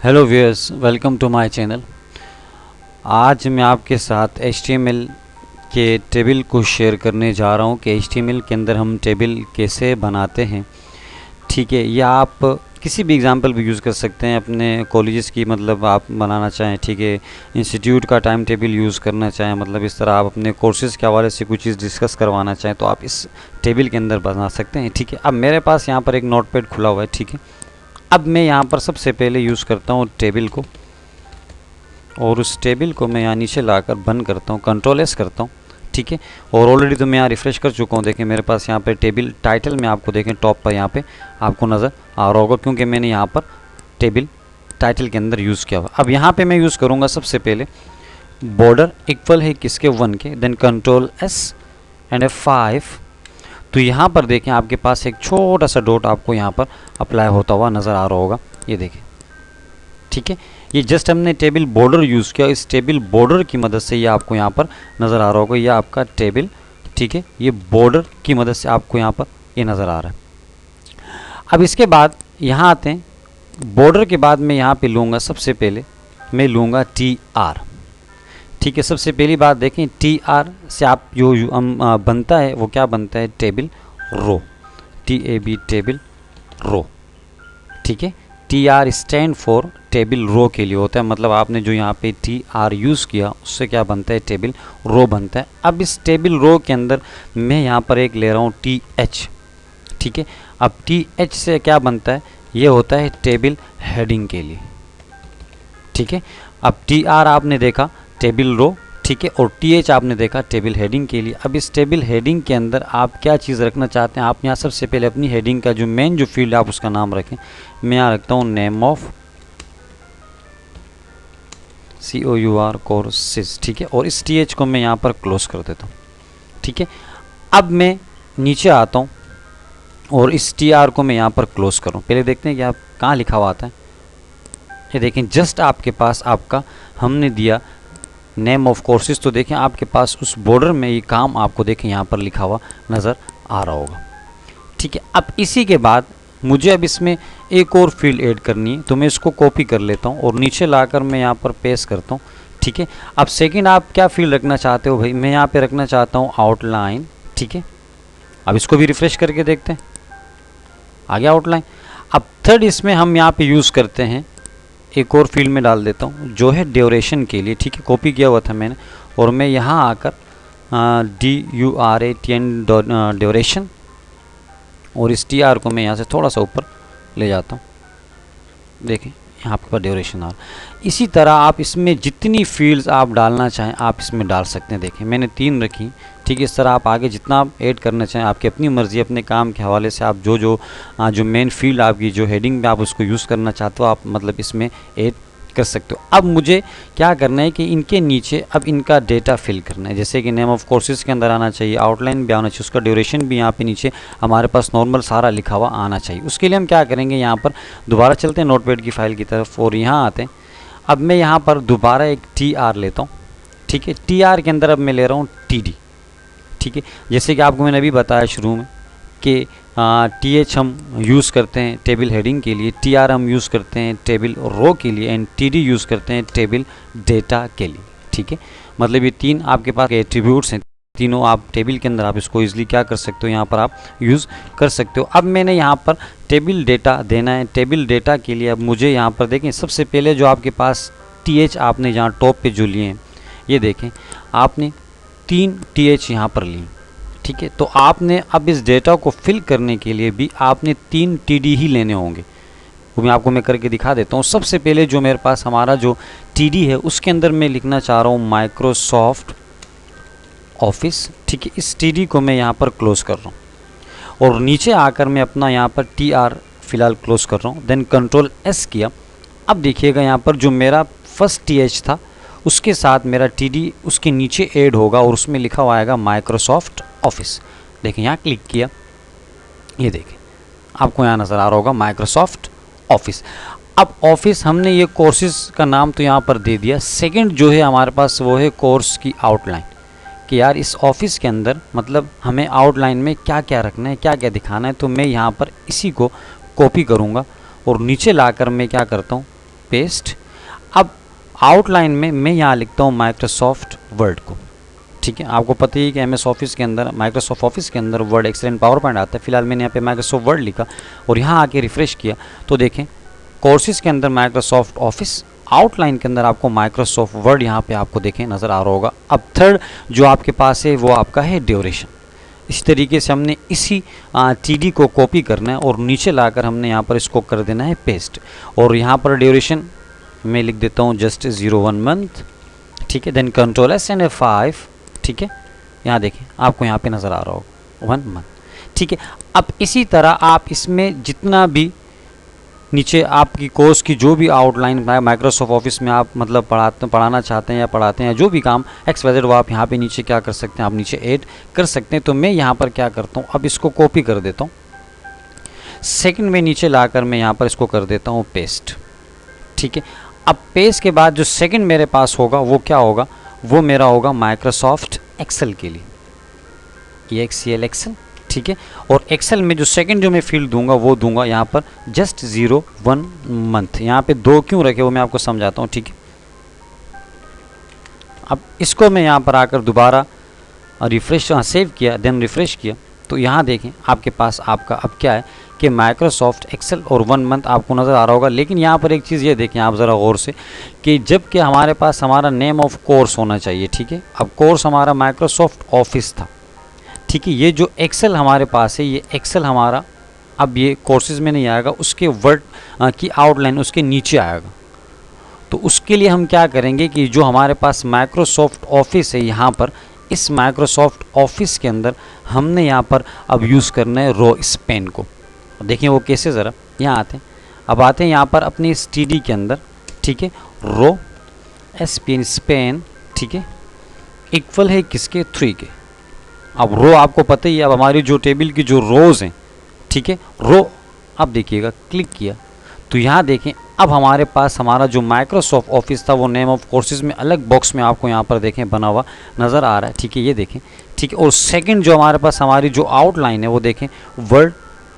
Hello viewers, welcome to my channel. आज मैं आपके साथ HTML के टेबल को शेयर करने जा रहा हूं कि HTML के अंदर हम टेबल कैसे बनाते हैं। ठीक है, या आप किसी भी एग्जांपल भी यूज़ कर सकते हैं अपने कॉलेजेस की, मतलब आप बनाना चाहें। ठीक है, इंस्टीट्यूट का टाइम टेबल यूज़ करना चाहें, मतलब इस तरह आप अपने कोर्सेज़ के हवाले से कुछ चीज़ डिस्कस करवाना चाहें तो आप इस टेबल के अंदर बना सकते हैं। ठीक है, अब मेरे पास यहाँ पर एक नोटपैड खुला हुआ है। ठीक है, अब मैं यहाँ पर सबसे पहले यूज़ करता हूँ टेबल को, और उस टेबल को मैं यहाँ नीचे लाकर बंद करता हूँ, Ctrl+S करता हूँ। ठीक है, और ऑलरेडी तो मैं यहाँ रिफ़्रेश कर चुका हूँ। देखें मेरे पास यहाँ पे टेबल टाइटल में आपको देखें टॉप पर यहाँ पे आपको नज़र आ रहा होगा, क्योंकि मैंने यहाँ पर टेबल टाइटल के अंदर यूज़ किया हुआ। अब यहाँ पे मैं यूज़ करूँगा सबसे पहले बॉर्डर इक्वल है किसके 1 के, देन Ctrl+S एंड F5। तो यहाँ पर देखें आपके पास एक छोटा सा डॉट आपको यहाँ पर अप्लाई होता हुआ नज़र आ रहा होगा, ये देखें। ठीक है, ये जस्ट हमने टेबल बॉर्डर यूज़ किया, इस टेबल बॉर्डर की मदद से ये आपको यहाँ पर नज़र आ रहा होगा, ये आपका टेबल। ठीक है, ये बॉर्डर की मदद से आपको यहाँ पर ये नज़र आ रहा है। अब इसके बाद यहाँ आते हैं, बॉर्डर के बाद मैं यहाँ पे लूँगा, सबसे पहले मैं लूँगा TR। ठीक है, सबसे पहली बात देखें TR से आप जो बनता है वो क्या बनता है, table row, TAB table row. ठीक है, TR stand for table row के लिए होता है, मतलब आपने जो यहाँ पे TR यूज़ किया उससे क्या बनता है, टेबल रो बनता है। अब इस टेबल रो के अंदर मैं यहाँ पर एक ले रहा हूँ TH। ठीक है, अब TH से क्या बनता है, ये होता है टेबल हेडिंग के लिए। ठीक है, अब TR आपने देखा टेबल रो, ठीक है, और TH आपने देखा टेबल हेडिंग के लिए। अब इस टेबल हेडिंग के अंदर आप क्या चीज़ रखना चाहते हैं, आप यहाँ सबसे पहले अपनी हेडिंग का जो मेन जो फील्ड आप उसका नाम रखें। मैं यहाँ रखता हूँ नेम ऑफ COUR कोर्सेज। ठीक है, और इस TH को मैं यहाँ पर क्लोज कर देता हूँ। ठीक है, अब मैं नीचे आता हूँ और इस TR को मैं यहाँ पर क्लोज करूँ। पहले देखते हैं कि आप कहाँ लिखा हुआ आता है। ये देखें, जस्ट आपके पास आपका हमने दिया नेम ऑफ कोर्सेज, तो देखें आपके पास उस बॉर्डर में ये काम आपको देखें यहाँ पर लिखा हुआ नज़र आ रहा होगा। ठीक है, अब इसी के बाद मुझे अब इसमें एक और फील्ड ऐड करनी है, तो मैं इसको कॉपी कर लेता हूँ और नीचे लाकर मैं यहाँ पर पेस्ट करता हूँ। ठीक है, अब सेकंड आप क्या फील्ड रखना चाहते हो भाई, मैं यहाँ पे रखना चाहता हूँ आउटलाइन। ठीक है, अब इसको भी रिफ़्रेश करके देखते हैं, आ गया आउटलाइन। अब थर्ड इसमें हम यहाँ पे यूज़ करते हैं, एक और फील्ड में डाल देता हूँ जो है ड्यूरेशन के लिए। ठीक है, कॉपी किया हुआ था मैंने, और मैं यहाँ आकर DURATN ड्यूरेशन, और इस TR को मैं यहाँ से थोड़ा सा ऊपर ले जाता हूँ। देखें यहाँ आपके पास ड्यूरेशन आ रहा। इसी तरह आप इसमें जितनी फील्ड्स आप डालना चाहें आप इसमें डाल सकते हैं। देखें मैंने 3 रखी। ठीक है, इस तरह आप आगे जितना आप ऐड करना चाहें, आपकी अपनी मर्ज़ी, अपने काम के हवाले से आप जो मेन फील्ड आपकी जो हेडिंग में आप उसको यूज़ करना चाहते हो, आप मतलब इसमें ऐड कर सकते हो। अब मुझे क्या करना है कि इनके नीचे अब इनका डेटा फिल करना है, जैसे कि नेम ऑफ कोर्सेज के अंदर आना चाहिए, आउटलाइन भी आना चाहिए, उसका ड्यूरेशन भी यहाँ पे नीचे हमारे पास नॉर्मल सारा लिखा हुआ आना चाहिए। उसके लिए हम क्या करेंगे, यहाँ पर दोबारा चलते हैं नोटपैड की फ़ाइल की तरफ और यहाँ आते हैं। अब मैं यहाँ पर दोबारा एक TR लेता हूँ। ठीक है, TR के अंदर अब मैं ले रहा हूँ TD। ठीक है, जैसे कि आपको मैंने अभी बताया शुरू में कि TH हम यूज़ करते हैं टेबल हेडिंग के लिए, TR हम यूज़ करते हैं टेबल रो के लिए, एंड TD यूज़ करते हैं टेबल डेटा के लिए। ठीक है, मतलब ये 3 आपके पास एट्रीब्यूट्स हैं, तीनों आप टेबल के अंदर आप इसको इजीली क्या कर सकते हो, यहाँ पर आप यूज़ कर सकते हो। अब मैंने यहाँ पर टेबल डेटा देना है। टेबल डेटा के लिए अब मुझे यहाँ पर देखें, सबसे पहले जो आपके पास TH आपने जहाँ टॉप पे जो लिए हैं, ये देखें आपने 3 TH यहाँ पर लिए। ठीक है, तो आपने अब इस डेटा को फिल करने के लिए भी आपने 3 TD ही लेने होंगे। वो मैं करके दिखा देता हूँ। सबसे पहले जो मेरे पास हमारा जो TD है उसके अंदर मैं लिखना चाह रहा हूँ माइक्रोसॉफ्ट ऑफिस। ठीक है, इस TD को मैं यहाँ पर क्लोज कर रहा हूँ और नीचे आकर मैं अपना यहाँ पर TR फ़िलहाल क्लोज कर रहा हूँ, देन Ctrl+S किया। अब देखिएगा यहाँ पर जो मेरा फर्स्ट TH था उसके साथ मेरा TD उसके नीचे ऐड होगा और उसमें लिखा हुआ आएगा माइक्रोसॉफ्ट ऑफिस। देखें यहाँ क्लिक किया, ये देखें आपको यहाँ नज़र आ रहा होगा माइक्रोसॉफ्ट ऑफिस। अब ऑफिस हमने ये कोर्सेज का नाम तो यहाँ पर दे दिया। सेकंड जो है हमारे पास वो है कोर्स की आउटलाइन, कि यार इस ऑफिस के अंदर मतलब हमें आउटलाइन में क्या क्या रखना है, क्या क्या दिखाना है। तो मैं यहाँ पर इसी को कॉपी करूँगा और नीचे लाकर मैं क्या करता हूँ, पेस्ट। अब आउटलाइन में मैं यहाँ लिखता हूँ माइक्रोसॉफ्ट वर्ड को, ठीक है। आपको पता ही है कि एमएस ऑफिस के अंदर, माइक्रोसॉफ्ट ऑफिस के अंदर Word, Excel and PowerPoint आता है। फिलहाल मैंने यहाँ पे माइक्रोसॉफ्ट वर्ड लिखा और यहाँ आके रिफ्रेश किया तो देखें कोर्सेज के अंदर माइक्रोसॉफ्ट ऑफिस, आउटलाइन के अंदर आपको माइक्रोसॉफ्ट वर्ड यहाँ पे आपको देखें नज़र आ रहा होगा। अब थर्ड जो आपके पास है वो आपका है ड्यूरेशन। इसी तरीके से हमने इसी टीडी को कॉपी करना है और नीचे लाकर हमने यहाँ पर इसको कर देना है पेस्ट। और यहाँ पर ड्यूरेशन मैं लिख देता हूँ जस्ट 01 मंथ, ठीक है। Then control S and F5, ठीक है। यहाँ देखें आपको यहाँ पे नज़र आ रहा होगा 1 मंथ, ठीक है। अब इसी तरह आप इसमें जितना भी नीचे आपकी कोर्स की जो भी आउटलाइन माइक्रोसॉफ्ट ऑफिस में आप मतलब पढ़ाना चाहते हैं या पढ़ाते हैं, जो भी काम XYZ वो आप यहाँ पे नीचे क्या कर सकते हैं, आप नीचे ऐड कर सकते हैं। तो मैं यहाँ पर क्या करता हूँ, अब इसको कॉपी कर देता हूँ, सेकंड में नीचे लाकर मैं यहाँ पर इसको कर देता हूँ पेस्ट, ठीक है। अब पेस्ट के बाद जो सेकंड मेरे पास होगा वो क्या होगा, वो मेरा होगा माइक्रोसॉफ्ट एक्सेल के लिए, ये XCL एक्सेल, ठीक है। और एक्सेल में जो सेकंड जो मैं फील्ड दूंगा वो दूंगा यहाँ पर जस्ट 01 मंथ। यहाँ पे 2 क्यों रखे वो मैं आपको समझाता हूँ, ठीक है। अब इसको मैं यहाँ पर आकर दोबारा रिफ्रेश सेव किया, देन रिफ्रेश किया तो यहाँ देखें आपके पास आपका अब क्या है कि माइक्रोसॉफ्ट एक्सेल और 1 मंथ आपको नज़र आ रहा होगा। लेकिन यहाँ पर एक चीज़ ये देखें आप ज़रा गौर से कि जब कि हमारे पास हमारा नेम ऑफ कोर्स होना चाहिए, ठीक है। अब कोर्स हमारा माइक्रोसॉफ्ट ऑफिस था, ठीक है। ये जो एक्सेल हमारे पास है, ये एक्सेल हमारा अब ये कोर्सेज में नहीं आएगा, उसके वर्ड की आउटलाइन उसके नीचे आएगा। तो उसके लिए हम क्या करेंगे कि जो हमारे पास माइक्रोसॉफ्ट ऑफिस है, यहाँ पर इस माइक्रोसॉफ्ट ऑफिस के अंदर हमने यहाँ पर अब यूज़ करना है रो स्पेन को। देखिए वो कैसे, ज़रा यहाँ आते हैं, अब आते हैं यहाँ पर अपनी इस टीडी के अंदर, ठीक है। रो SPN स्पेन, ठीक है, इक्वल है किसके, 3 के। अब रो आपको पता ही है, अब हमारी जो टेबल की जो रोज़ हैं, ठीक है, रो अब देखिएगा क्लिक किया तो यहाँ देखें अब हमारे पास हमारा जो माइक्रोसॉफ्ट ऑफिस था वो नेम ऑफ कोर्सेज में अलग बॉक्स में आपको यहाँ पर देखें बना हुआ नज़र आ रहा है, ठीक है, ये देखें, ठीक है। और सेकंड जो हमारे पास हमारी जो आउटलाइन है वो देखें वर्ड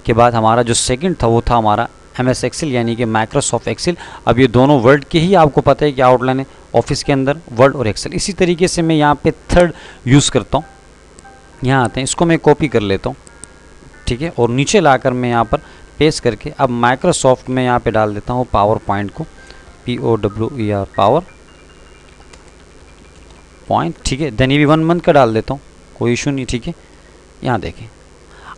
के बाद हमारा जो सेकंड था वो था हमारा MS एक्सेल यानी कि माइक्रोसॉफ्ट एक्सेल। अब ये दोनों वर्ड के ही आपको पता है कि आउटलाइन है ऑफिस के अंदर, वर्ड और एक्सेल। इसी तरीके से मैं यहाँ पे थर्ड यूज़ करता हूँ, यहाँ आते हैं, इसको मैं कॉपी कर लेता हूँ, ठीक है। और नीचे लाकर मैं यहाँ पर पेस्ट करके अब माइक्रोसॉफ्ट में यहाँ पे डाल देता हूँ पावर पॉइंट को, POWER पावर पॉइंट, ठीक है। देन ये भी 1 मंथ का डाल देता हूँ, कोई इशू नहीं, ठीक है। यहाँ देखें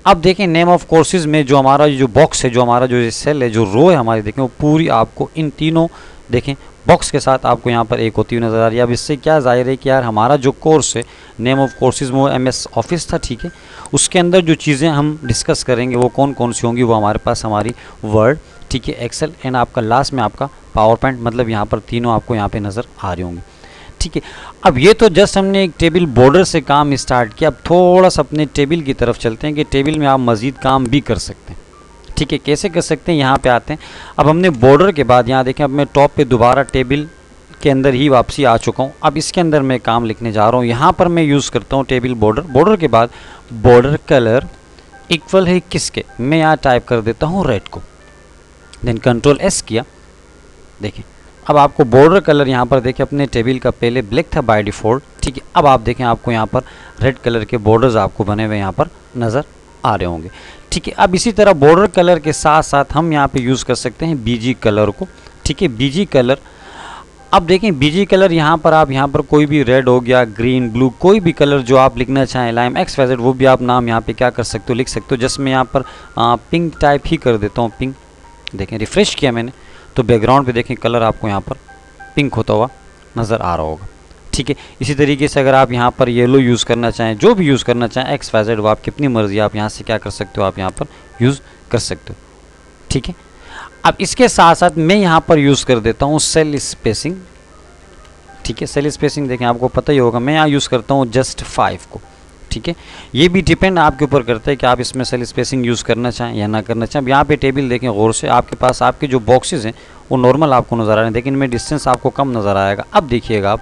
अब देखें नेम ऑफ कोर्सेज में जो हमारा जो बॉक्स है, जो हमारा जो सेल है, जो रो है हमारी, देखें वो पूरी आपको इन तीनों देखें बॉक्स के साथ आपको यहाँ पर एक होती हुई नज़र आ रही है। अब इससे क्या जाहिर है कि यार हमारा जो कोर्स है नेम ऑफ कोर्सेज वो MS ऑफिस था, ठीक है। उसके अंदर जो चीज़ें हम डिस्कस करेंगे वो कौन कौन सी होंगी, वो हमारे पास हमारी वर्ड, ठीक है, एक्सेल एंड आपका लास्ट में आपका पावर पॉइंट, मतलब यहाँ पर तीनों आपको यहाँ पर नज़र आ रही होंगी, ठीक है। अब ये तो जस्ट हमने एक टेबल बॉर्डर से काम स्टार्ट किया। अब थोड़ा सा अपने टेबल की तरफ चलते हैं कि टेबल में आप मज़ीद काम भी कर सकते हैं, ठीक है। कैसे कर सकते हैं, यहाँ पे आते हैं। अब हमने बॉर्डर के बाद यहाँ देखें अब मैं टॉप पे दोबारा टेबल के अंदर ही वापसी आ चुका हूँ। अब इसके अंदर मैं काम लिखने जा रहा हूँ, यहाँ पर मैं यूज़ करता हूँ टेबल बॉर्डर। बॉर्डर के बाद बॉर्डर कलर इक्वल है किसके, मैं यहाँ टाइप कर देता हूँ रेड को, देन कंट्रोल S किया। देखें अब आपको बॉर्डर कलर यहाँ पर देखें अपने टेबल का पहले ब्लैक था बाय डिफ़ॉल्ट, ठीक है। अब आप देखें आपको यहाँ पर रेड कलर के बॉर्डर्स आपको बने हुए यहाँ पर नज़र आ रहे होंगे, ठीक है। अब इसी तरह बॉर्डर कलर के साथ साथ हम यहाँ पे यूज़ कर सकते हैं BG कलर को, ठीक है। BG कलर, अब देखें BG कलर यहाँ पर आप यहाँ पर कोई भी रेड हो गया, ग्रीन, ब्लू, कोई भी कलर जो आप लिखना चाहें, लाइम XYZ, वो भी आप नाम यहाँ पे क्या कर सकते हो, लिख सकते हो। जस्ट मैं यहाँ पर पिंक टाइप ही कर देता हूँ, पिंक। देखें रिफ़्रेश किया मैंने तो बैकग्राउंड पे देखें कलर आपको यहाँ पर पिंक होता हुआ नज़र आ रहा होगा, ठीक है। इसी तरीके से अगर आप यहाँ पर येलो यूज़ करना चाहें, जो भी यूज़ करना चाहें XYZ, वो आपकी अपनी मर्ज़ी, आप यहाँ से क्या कर सकते हो, आप यहाँ पर यूज़ कर सकते हो, ठीक है। अब इसके साथ साथ मैं यहाँ पर यूज़ कर देता हूँ सेल स्पेसिंग, ठीक है। सेल स्पेसिंग देखें आपको पता ही होगा, मैं यहाँ यूज़ करता हूँ जस्ट 5 को, ठीक है। ये भी डिपेंड आपके ऊपर करता है कि आप इसमें सेल स्पेसिंग यूज़ करना चाहें या ना करना चाहें। अब यहाँ पे टेबल देखें गौर से, आपके पास आपके जो बॉक्सेस हैं वो नॉर्मल आपको नज़र आ रहे हैं, लेकिन इनमें डिस्टेंस आपको कम नज़र आएगा। अब देखिएगा आप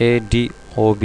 ADOB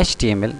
HTML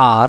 R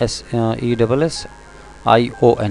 SESSION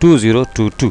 2022.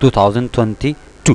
2022.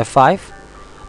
F5.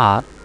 R.